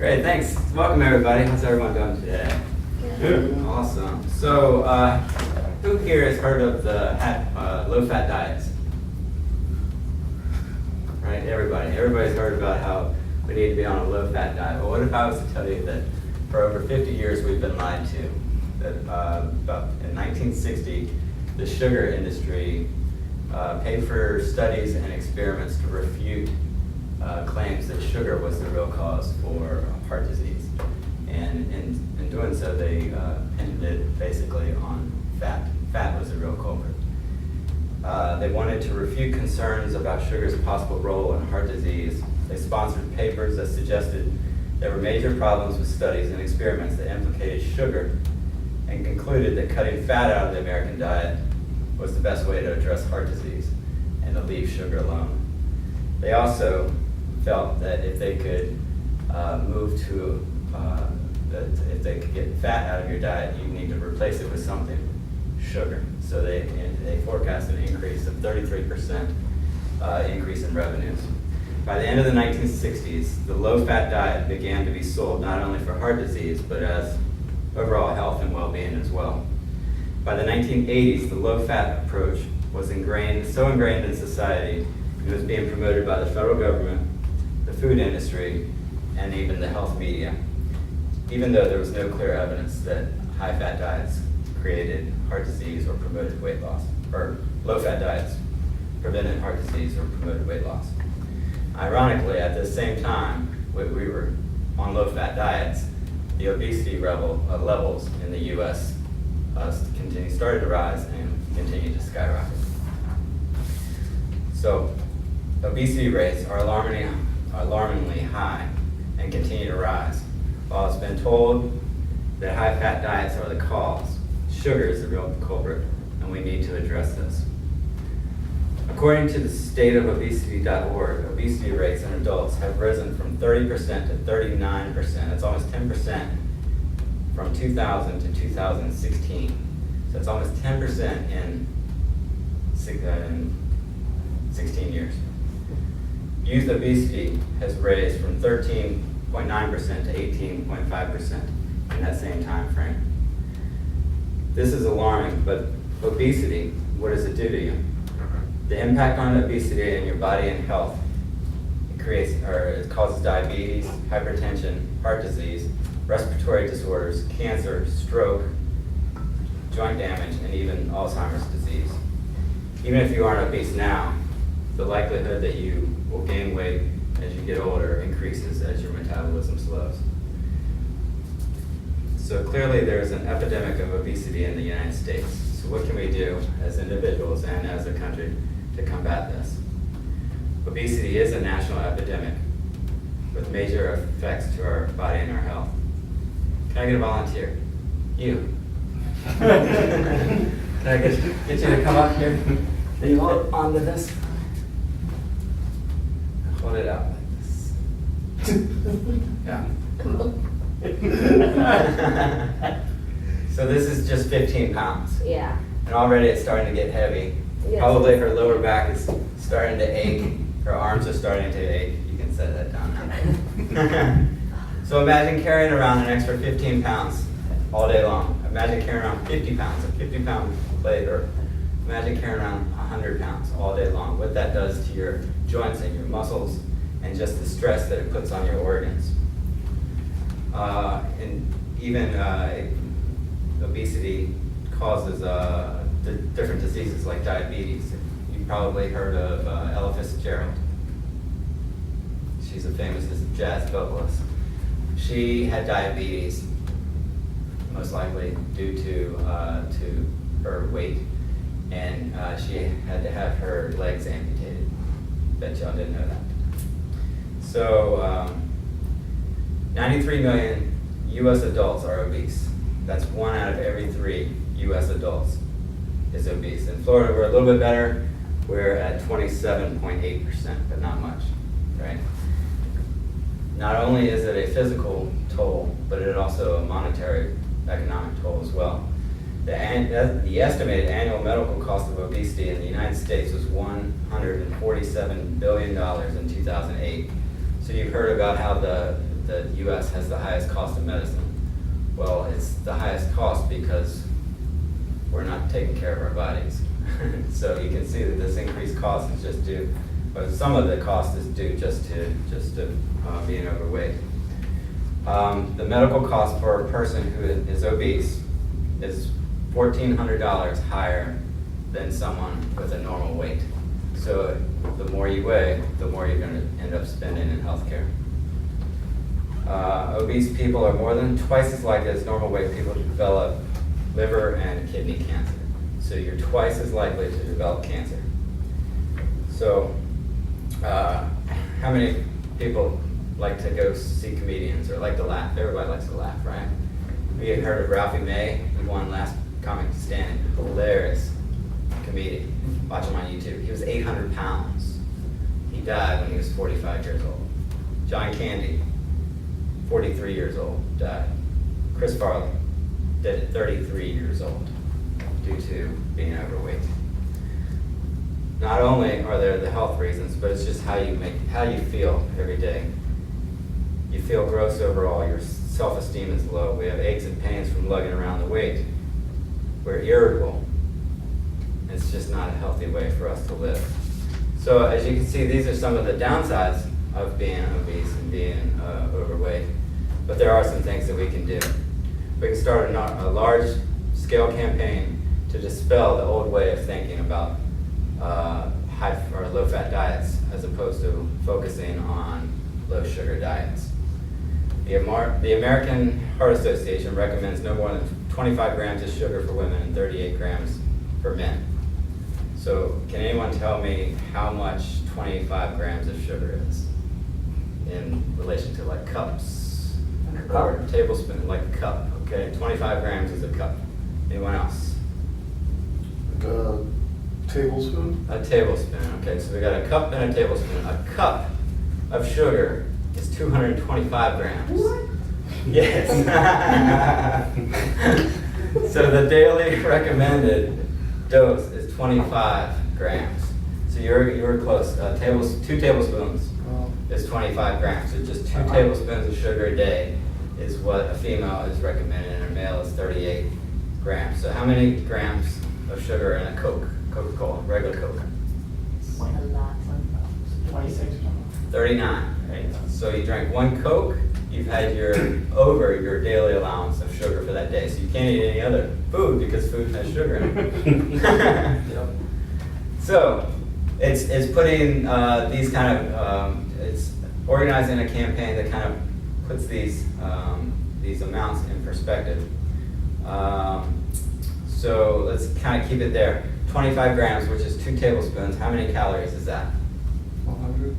Great, thanks. Welcome everybody. How's everyone doing today? Good. Awesome. So, who here has heard of the low-fat diets? Right, everybody. Everybody's heard about how we need to be on a low-fat diet. Well, what if I was to tell you that for over 50 years we've been lied to? That about in 1960, the sugar industry paid for studies and experiments to refute claims that sugar was the real cause for heart disease. And in doing so, they pinned it basically on fat. Fat was the real culprit. They wanted to refute concerns about sugar's possible role in heart disease. They sponsored papers that suggested there were major problems with studies and experiments that implicated sugar, and concluded that cutting fat out of the American diet was the best way to address heart disease and to leave sugar alone. They also felt that if they could if they could get fat out of your diet, you need to replace it with something, sugar. So they forecast an increase of 33% increase in revenues. By the end of the 1960s, the low-fat diet began to be sold not only for heart disease, but as overall health and well-being as well. By the 1980s, the low-fat approach was so ingrained in society, it was being promoted by the federal government, the food industry, and even the health media, even though there was no clear evidence that high-fat diets created heart disease or promoted weight loss, or low-fat diets prevented heart disease or promoted weight loss. Ironically, at the same time we were on low-fat diets, the obesity levels in the U.S. Started to rise and continued to skyrocket. So, obesity rates are alarmingly high and continue to rise. While it's been told that high-fat diets are the cause, sugar is the real culprit, and we need to address this. According to the stateofobesity.org, obesity rates in adults have risen from 30% to 39%. That's almost 10% from 2000 to 2016. So it's almost 10% in 16 years. Youth obesity has raised from 13.9% to 18.5% in that same time frame. This is alarming, but obesity, what does it do to you? The impact on obesity in your body and health, it causes diabetes, hypertension, heart disease, respiratory disorders, cancer, stroke, joint damage, and even Alzheimer's disease. Even if you aren't obese now, the likelihood that you will gain weight as you get older increases as your metabolism slows. So clearly there's an epidemic of obesity in the United States. So what can we do as individuals and as a country to combat this? Obesity is a national epidemic with major effects to our body and our health. Can I get a volunteer? You. Can I get you to come up here? Can you hold onto this? Hold it out like this. Yeah. So this is just 15 pounds. Yeah. And already it's starting to get heavy. Yes. Probably her lower back is starting to ache. Her arms are starting to ache. You can set that down now. So imagine carrying around an extra 15 pounds all day long. Imagine carrying around 50 pounds, a 50-pound plate, or imagine carrying around 100 pounds all day long. What that does to your joints and your muscles, and just the stress that it puts on your organs. And even obesity causes different diseases like diabetes. You've probably heard of Ella Fitzgerald. She's a famous jazz vocalist. She had diabetes, most likely due to her weight, and she had to have her legs amputated. Bet y'all didn't know that. So 93 million U.S. adults are obese. That's 1 out of every 3 U.S. adults is obese. In Florida, we're a little bit better. We're at 27.8%, but not much, right? Not only is it a physical toll, but it also a monetary economic toll as well. The estimated annual medical cost of obesity in the United States was $147 billion in 2008. So So you've heard about how the US has the highest cost of medicine. Well, it's the highest cost because we're not taking care of our bodies. So you can see that this increased cost is just due, but some of the cost is due just to being overweight. The medical cost for a person who is obese is $1,400 higher than someone with a normal weight. So the more you weigh, the more you're going to end up spending in healthcare. Obese people are more than twice as likely as normal weight people to develop liver and kidney cancer. So you're twice as likely to develop cancer. So how many people like to go see comedians or like to laugh? Everybody likes to laugh, right? You heard of Ralphie May? He won last Comic Stand. Hilarious comedian. Watch him on YouTube. He was 800 pounds. He died when he was 45 years old. John Candy, 43 years old, died. Chris Farley did at 33 years old due to being overweight. Not only are there the health reasons, but it's just how you feel every day. You feel gross overall. Your self-esteem is low. We have aches and pains from lugging around the weight. We're irritable. It's just not a healthy way for us to live. So as you can see, these are some of the downsides of being obese and being overweight. But there are some things that we can do. We can start a large-scale campaign to dispel the old way of thinking about high or low-fat diets as opposed to focusing on low-sugar diets. The American Heart Association recommends no more than 25 grams of sugar for women and 38 grams for men. So can anyone tell me how much 25 grams of sugar is in relation to like cups or tablespoon, like a cup, okay? 25 grams is a cup. Anyone else? Like a tablespoon? A tablespoon, okay, so we got a cup and a tablespoon. A cup of sugar is 225 grams. What? Yes. So the daily recommended dose is 25 grams. So you're close. 2 tablespoons is 25 grams. So just 2 tablespoons of sugar a day is what a female is recommended, and a male is 38 grams. So how many grams of sugar in a Coca-Cola, regular Coke? Like a lot, 26 or something. 39. Right? So you drank 1 Coke, you've had over your daily allowance of sugar for that day. So you can't eat any other food because food has sugar in it. Yep. So it's putting these kind of, it's organizing a campaign that kind of puts these amounts in perspective. So let's kind of keep it there. 25 grams, which is 2 tablespoons. How many calories is that? 100.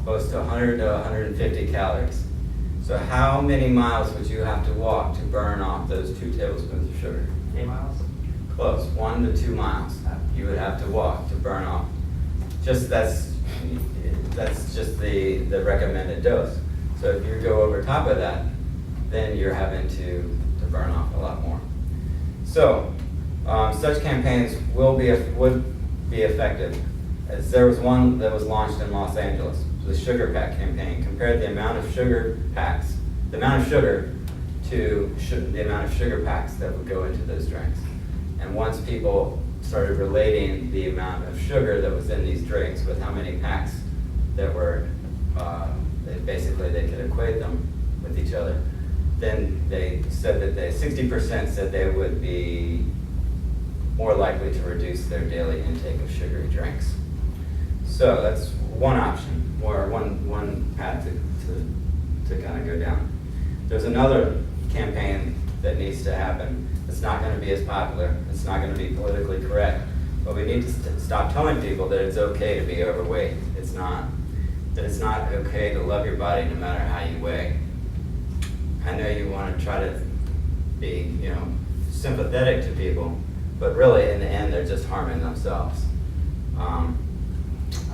Close to 100 to 150 calories. So how many miles would you have to walk to burn off those 2 tablespoons of sugar? 8 miles. Close, 1 to 2 miles you would have to walk to burn off. That's just the recommended dose. So if you go over top of that, then you're having to burn off a lot more. So such campaigns would be effective. As there was one that was launched in Los Angeles, the Sugar Pack campaign, compared the amount of sugar packs, the amount of sugar to the amount of sugar packs that would go into those drinks. And once people started relating the amount of sugar that was in these drinks with how many packs that were, basically they could equate them with each other, then they said that 60% said they would be more likely to reduce their daily intake of sugary drinks. So that's one option, or one path to kind of go down. There's another campaign that needs to happen. It's not going to be as popular. It's not going to be politically correct. But we need to stop telling people that it's okay to be overweight. It's not. That it's not okay to love your body no matter how you weigh. I know you want to try to be, sympathetic to people, but really in the end they're just harming themselves.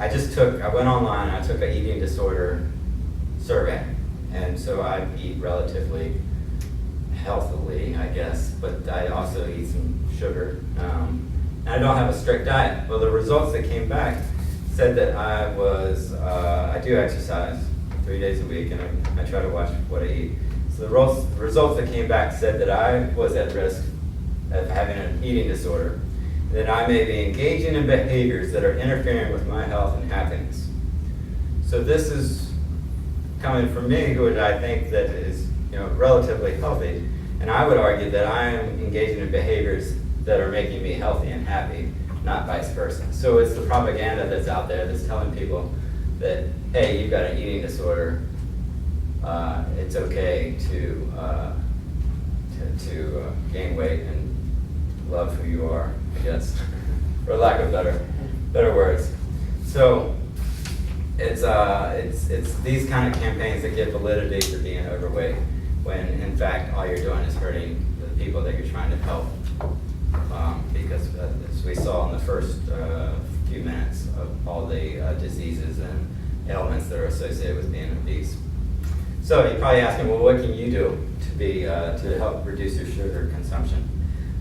I went online, I took an eating disorder survey, and so I eat relatively healthily, I guess, but I also eat some sugar. And I don't have a strict diet. Well, the results that came back said that I do exercise, 3 days a week, and I try to watch what I eat. So the results that came back said that I was at risk of having an eating disorder, that I may be engaging in behaviors that are interfering with my health and happiness. So this is coming from me, who I think that is, relatively healthy, and I would argue that I am engaging in behaviors that are making me healthy and happy, not vice versa. So it's the propaganda that's out there that's telling people that, hey, you've got an eating disorder, it's okay to gain weight and love who you are, I guess, for lack of better words. So it's these kind of campaigns that give validity to being overweight, when in fact all you're doing is hurting the people that you're trying to help. Because as we saw in the first few minutes of all the diseases and ailments that are associated with being obese. So you're probably asking, well, what can you do to help reduce your sugar consumption?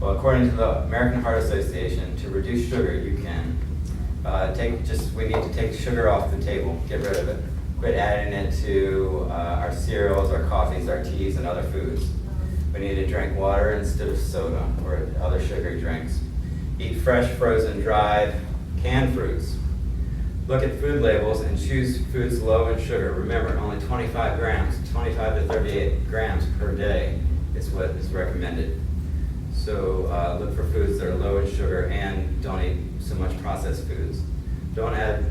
Well, according to the American Heart Association, to reduce sugar, you can we need to take sugar off the table, get rid of it. Quit adding it to our cereals, our coffees, our teas, and other foods. We need to drink water instead of soda or other sugary drinks. Eat fresh, frozen, dried, canned fruits. Look at food labels and choose foods low in sugar. Remember, only 25 to 38 grams per day is what is recommended. So look for foods that are low in sugar and don't eat so much processed foods. Don't add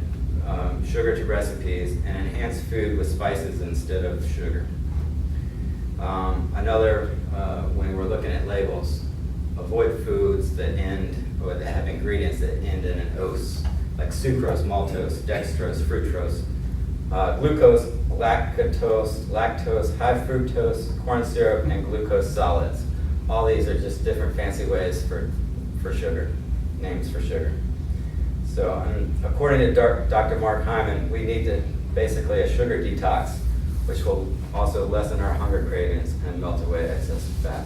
sugar to recipes, and enhance food with spices instead of sugar. When we're looking at labels, avoid foods that have ingredients that end in an ose, like sucrose, maltose, dextrose, fructose, glucose, lactose, high fructose, corn syrup, and glucose solids. All these are just different fancy ways for sugar, names for sugar. So according to Dr. Mark Hyman, we need basically a sugar detox, which will also lessen our hunger cravings and melt away excess fat.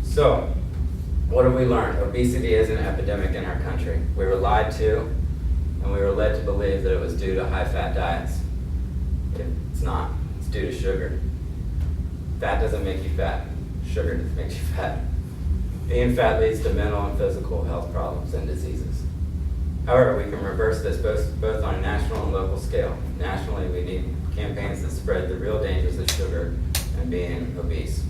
So what have we learned? Obesity is an epidemic in our country. We were lied to, and we were led to believe that it was due to high-fat diets. It's not. It's due to sugar. Fat doesn't make you fat. Sugar makes you fat. Being fat leads to mental and physical health problems and diseases. However, we can reverse this both on a national and local scale. Nationally, we need campaigns that spread the real dangers of sugar and being obese.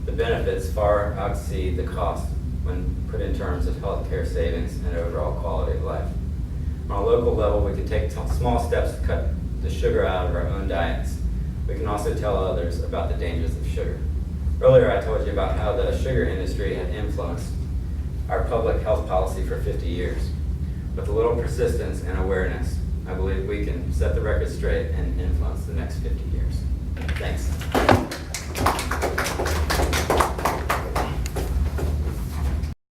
The benefits far exceed the cost when put in terms of healthcare savings and overall quality of life. On a local level, we can take small steps to cut the sugar out of our own diets. We can also tell others about the dangers of sugar. Earlier, I told you about how the sugar industry had influenced our public health policy for 50 years. With a little persistence and awareness, I believe we can set the record straight and influence the next 50 years. Thanks.